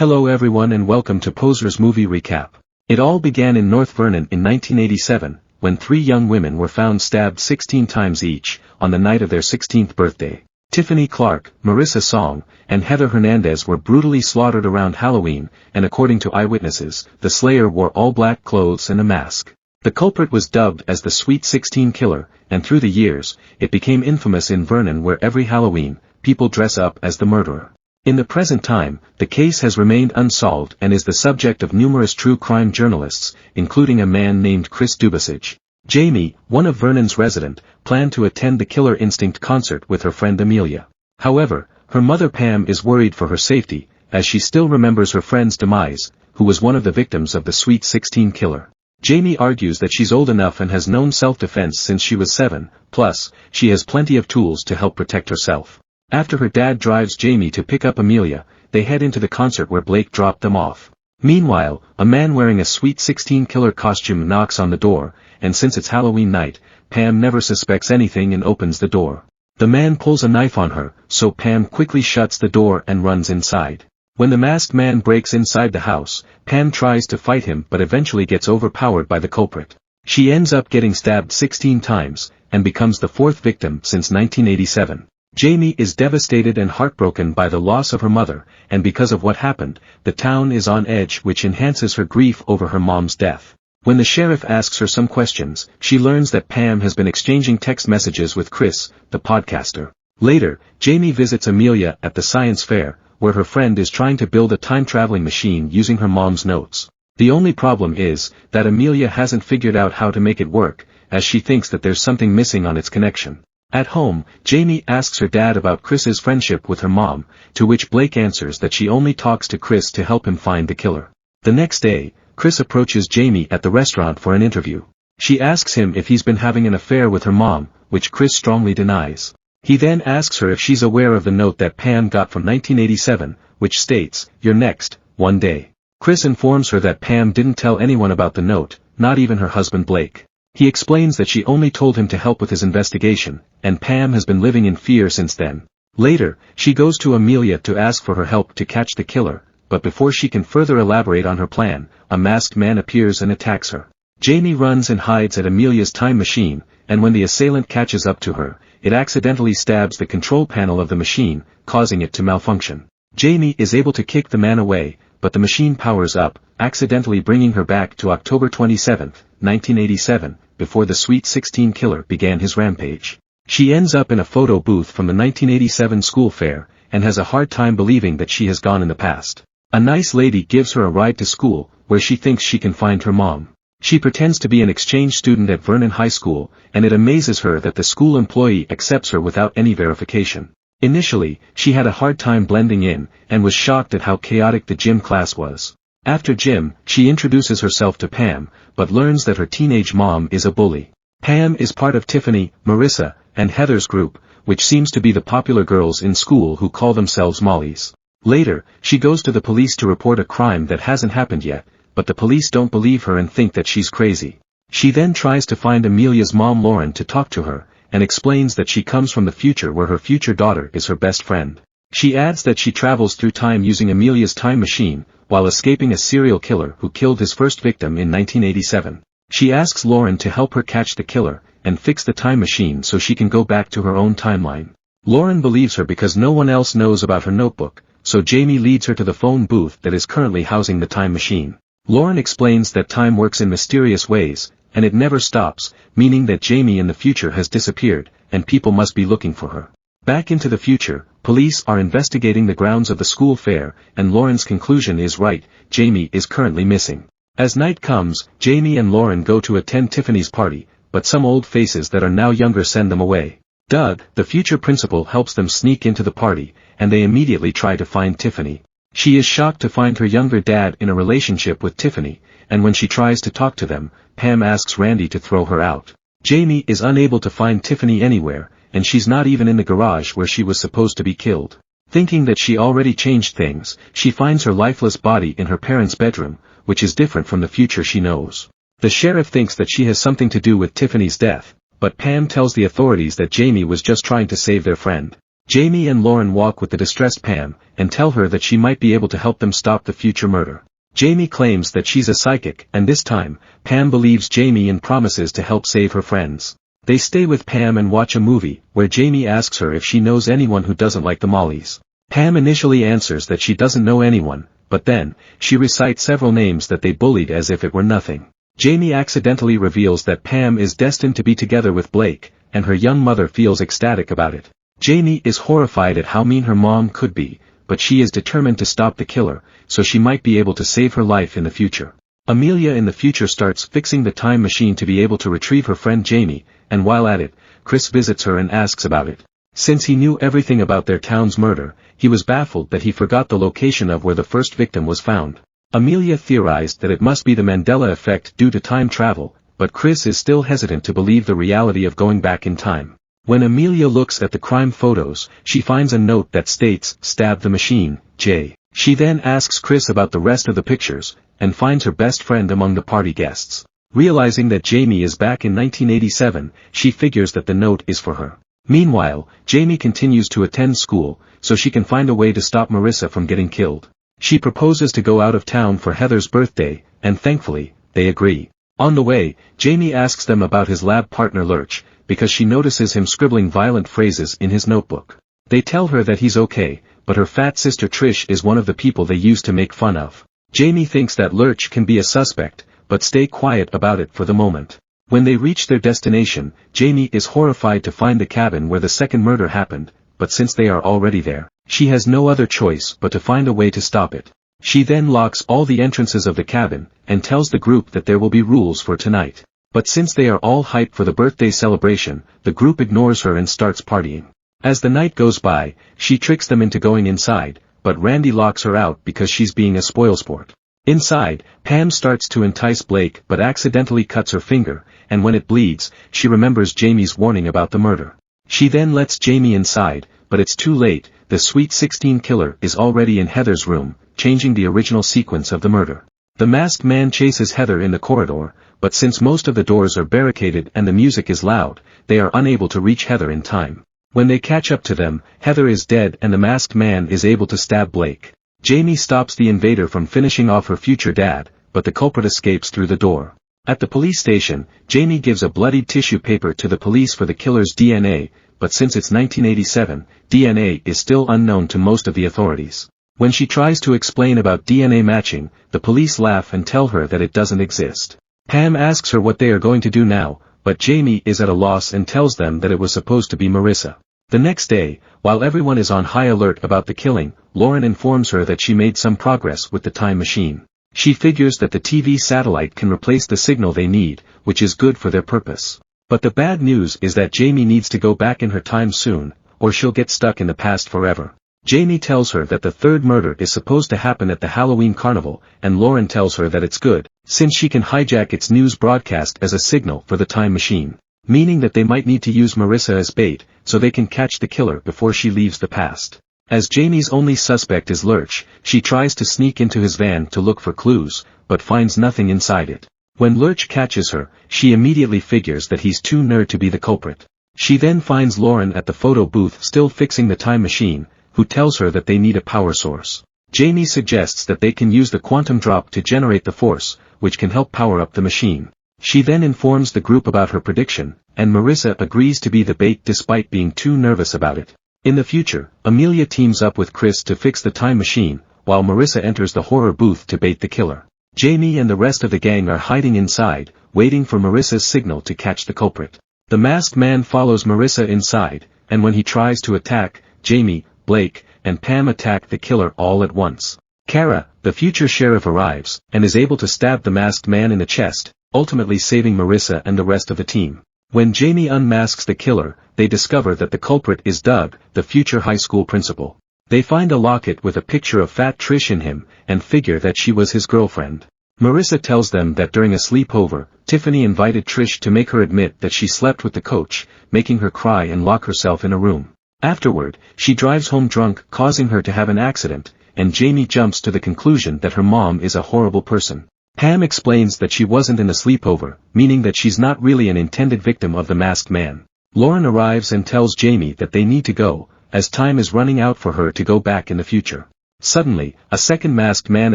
Hello everyone and welcome to Poser's Movie Recap. It all began in North Vernon in 1987, when three young women were found stabbed 16 times each, on the night of their 16th birthday. Tiffany Clark, Marissa Song, and Heather Hernandez were brutally slaughtered around Halloween, and according to eyewitnesses, the slayer wore all black clothes and a mask. The culprit was dubbed as the Sweet 16 Killer, and through the years, it became infamous in Vernon where every Halloween, people dress up as the murderer. In the present time, the case has remained unsolved and is the subject of numerous true crime journalists, including a man named Chris Dubasage. Jamie, one of Vernon's residents, planned to attend the Killer Instinct concert with her friend Amelia. However, her mother Pam is worried for her safety, as she still remembers her friend's demise, who was one of the victims of the Sweet 16 Killer. Jamie argues that she's old enough and has known self-defense since she was 7, plus, she has plenty of tools to help protect herself. After her dad drives Jamie to pick up Amelia, they head into the concert where Blake dropped them off. Meanwhile, a man wearing a Sweet 16 Killer costume knocks on the door, and since it's Halloween night, Pam never suspects anything and opens the door. The man pulls a knife on her, so Pam quickly shuts the door and runs inside. When the masked man breaks inside the house, Pam tries to fight him but eventually gets overpowered by the culprit. She ends up getting stabbed 16 times, and becomes the fourth victim since 1987. Jamie is devastated and heartbroken by the loss of her mother, and because of what happened, the town is on edge, which enhances her grief over her mom's death. When the sheriff asks her some questions, she learns that Pam has been exchanging text messages with Chris, the podcaster. Later, Jamie visits Amelia at the science fair, where her friend is trying to build a time-traveling machine using her mom's notes. The only problem is that Amelia hasn't figured out how to make it work, as she thinks that there's something missing on its connection. At home, Jamie asks her dad about Chris's friendship with her mom, to which Blake answers that she only talks to Chris to help him find the killer. The next day, Chris approaches Jamie at the restaurant for an interview. She asks him if he's been having an affair with her mom, which Chris strongly denies. He then asks her if she's aware of the note that Pam got from 1987, which states, "You're next, one day." Chris informs her that Pam didn't tell anyone about the note, not even her husband Blake. He explains that she only told him to help with his investigation, and Pam has been living in fear since then. Later, she goes to Amelia to ask for her help to catch the killer, but before she can further elaborate on her plan, a masked man appears and attacks her. Jamie runs and hides at Amelia's time machine, and when the assailant catches up to her, it accidentally stabs the control panel of the machine, causing it to malfunction. Jamie is able to kick the man away, but the machine powers up, accidentally bringing her back to October 27, 1987, before the Sweet 16 Killer began his rampage. She ends up in a photo booth from the 1987 school fair, and has a hard time believing that she has gone in the past. A nice lady gives her a ride to school, where she thinks she can find her mom. She pretends to be an exchange student at Vernon High School, and it amazes her that the school employee accepts her without any verification. Initially, she had a hard time blending in, and was shocked at how chaotic the gym class was. After gym, she introduces herself to Pam, but learns that her teenage mom is a bully. Pam is part of Tiffany, Marissa, and Heather's group, which seems to be the popular girls in school who call themselves Mollies. Later, she goes to the police to report a crime that hasn't happened yet, but the police don't believe her and think that she's crazy. She then tries to find Amelia's mom Lauren to talk to her, and explains that she comes from the future where her future daughter is her best friend. She adds that she travels through time using Amelia's time machine, while escaping a serial killer who killed his first victim in 1987. She asks Lauren to help her catch the killer, and fix the time machine so she can go back to her own timeline. Lauren believes her because no one else knows about her notebook, so Jamie leads her to the phone booth that is currently housing the time machine. Lauren explains that time works in mysterious ways, and it never stops, meaning that Jamie in the future has disappeared, and people must be looking for her. Back into the future, police are investigating the grounds of the school fair, and Lauren's conclusion is right, Jamie is currently missing. As night comes, Jamie and Lauren go to attend Tiffany's party, but some old faces that are now younger send them away. Doug, the future principal, helps them sneak into the party, and they immediately try to find Tiffany. She is shocked to find her younger dad in a relationship with Tiffany, and when she tries to talk to them, Pam asks Randy to throw her out. Jamie is unable to find Tiffany anywhere, and she's not even in the garage where she was supposed to be killed. Thinking that she already changed things, she finds her lifeless body in her parents' bedroom, which is different from the future she knows. The sheriff thinks that she has something to do with Tiffany's death, but Pam tells the authorities that Jamie was just trying to save their friend. Jamie and Lauren walk with the distressed Pam, and tell her that she might be able to help them stop the future murder. Jamie claims that she's a psychic, and this time, Pam believes Jamie and promises to help save her friends. They stay with Pam and watch a movie, where Jamie asks her if she knows anyone who doesn't like the Mollies. Pam initially answers that she doesn't know anyone, but then, she recites several names that they bullied as if it were nothing. Jamie accidentally reveals that Pam is destined to be together with Blake, and her young mother feels ecstatic about it. Jamie is horrified at how mean her mom could be, but she is determined to stop the killer, so she might be able to save her life in the future. Amelia in the future starts fixing the time machine to be able to retrieve her friend Jamie, and while at it, Chris visits her and asks about it. Since he knew everything about their town's murder, he was baffled that he forgot the location of where the first victim was found. Amelia theorized that it must be the Mandela effect due to time travel, but Chris is still hesitant to believe the reality of going back in time. When Amelia looks at the crime photos, she finds a note that states, "Stab the machine, J." She then asks Chris about the rest of the pictures, and finds her best friend among the party guests. Realizing that Jamie is back in 1987, she figures that the note is for her. Meanwhile, Jamie continues to attend school, so she can find a way to stop Marissa from getting killed. She proposes to go out of town for Heather's birthday, and thankfully, they agree. On the way, Jamie asks them about his lab partner Lurch, because she notices him scribbling violent phrases in his notebook. They tell her that he's okay, but her fat sister Trish is one of the people they used to make fun of. Jamie thinks that Lurch can be a suspect, but stay quiet about it for the moment. When they reach their destination, Jamie is horrified to find the cabin where the second murder happened, but since they are already there, she has no other choice but to find a way to stop it. She then locks all the entrances of the cabin, and tells the group that there will be rules for tonight. But since they are all hyped for the birthday celebration, the group ignores her and starts partying. As the night goes by, she tricks them into going inside, but Randy locks her out because she's being a spoilsport. Inside, Pam starts to entice Blake but accidentally cuts her finger, and when it bleeds, she remembers Jamie's warning about the murder. She then lets Jamie inside, but it's too late, the Sweet 16 killer is already in Heather's room, changing the original sequence of the murder. The masked man chases Heather in the corridor, but since most of the doors are barricaded and the music is loud, they are unable to reach Heather in time. When they catch up to them, Heather is dead and the masked man is able to stab Blake. Jamie stops the invader from finishing off her future dad, but the culprit escapes through the door. At the police station, Jamie gives a bloodied tissue paper to the police for the killer's DNA, but since it's 1987, DNA is still unknown to most of the authorities. When she tries to explain about DNA matching, the police laugh and tell her that it doesn't exist. Pam asks her what they are going to do now, but Jamie is at a loss and tells them that it was supposed to be Marissa. The next day, while everyone is on high alert about the killing, Lauren informs her that she made some progress with the time machine. She figures that the TV satellite can replace the signal they need, which is good for their purpose. But the bad news is that Jamie needs to go back in her time soon, or she'll get stuck in the past forever. Jamie tells her that the third murder is supposed to happen at the Halloween carnival, and Lauren tells her that it's good, since she can hijack its news broadcast as a signal for the time machine. Meaning that they might need to use Marissa as bait, so they can catch the killer before she leaves the past. As Jamie's only suspect is Lurch, she tries to sneak into his van to look for clues, but finds nothing inside it. When Lurch catches her, she immediately figures that he's too nerd to be the culprit. She then finds Lauren at the photo booth still fixing the time machine, who tells her that they need a power source. Jamie suggests that they can use the quantum drop to generate the force, which can help power up the machine. She then informs the group about her prediction, and Marissa agrees to be the bait despite being too nervous about it. In the future, Amelia teams up with Chris to fix the time machine, while Marissa enters the horror booth to bait the killer. Jamie and the rest of the gang are hiding inside, waiting for Marissa's signal to catch the culprit. The masked man follows Marissa inside, and when he tries to attack, Jamie, Blake, and Pam attack the killer all at once. Kara, the future sheriff arrives, and is able to stab the masked man in the chest, ultimately saving Marissa and the rest of the team. When Jamie unmasks the killer, they discover that the culprit is Doug, the future high school principal. They find a locket with a picture of fat Trish in him, and figure that she was his girlfriend. Marissa tells them that during a sleepover, Tiffany invited Trish to make her admit that she slept with the coach, making her cry and lock herself in a room. Afterward, she drives home drunk, causing her to have an accident, and Jamie jumps to the conclusion that her mom is a horrible person. Pam explains that she wasn't in the sleepover, meaning that she's not really an intended victim of the masked man. Lauren arrives and tells Jamie that they need to go, as time is running out for her to go back in the future. Suddenly, a second masked man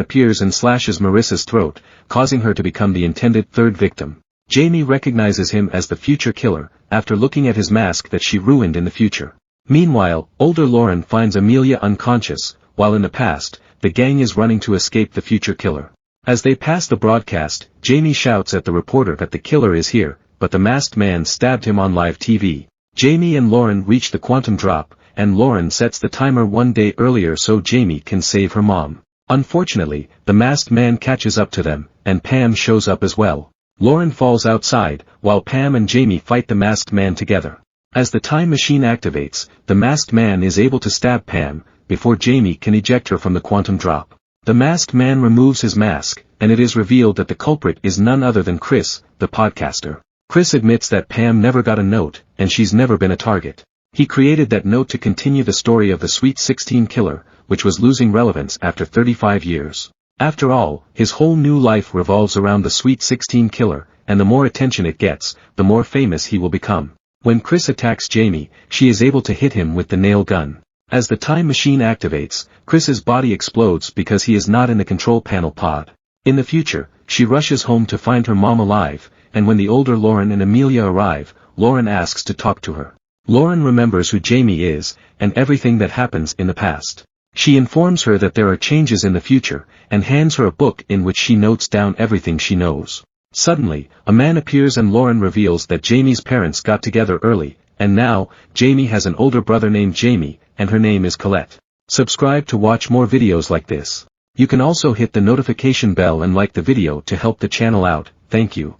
appears and slashes Marissa's throat, causing her to become the intended third victim. Jamie recognizes him as the future killer, after looking at his mask that she ruined in the future. Meanwhile, older Lauren finds Amelia unconscious, while in the past, the gang is running to escape the future killer. As they pass the broadcast, Jamie shouts at the reporter that the killer is here, but the masked man stabbed him on live TV. Jamie and Lauren reach the quantum drop, and Lauren sets the timer 1 day earlier so Jamie can save her mom. Unfortunately, the masked man catches up to them, and Pam shows up as well. Lauren falls outside, while Pam and Jamie fight the masked man together. As the time machine activates, the masked man is able to stab Pam, before Jamie can eject her from the quantum drop. The masked man removes his mask, and it is revealed that the culprit is none other than Chris, the podcaster. Chris admits that Pam never got a note, and she's never been a target. He created that note to continue the story of the Sweet 16 killer, which was losing relevance after 35 years. After all, his whole new life revolves around the Sweet 16 killer, and the more attention it gets, the more famous he will become. When Chris attacks Jamie, she is able to hit him with the nail gun. As the time machine activates, Chris's body explodes because he is not in the control panel pod. In the future, she rushes home to find her mom alive, and when the older Lauren and Amelia arrive, Lauren asks to talk to her. Lauren remembers who Jamie is, and everything that happens in the past. She informs her that there are changes in the future, and hands her a book in which she notes down everything she knows. Suddenly, a man appears and Lauren reveals that Jamie's parents got together early, and now, Jamie has an older brother named Jamie, and her name is Colette. Subscribe to watch more videos like this. You can also hit the notification bell and like the video to help the channel out. Thank you.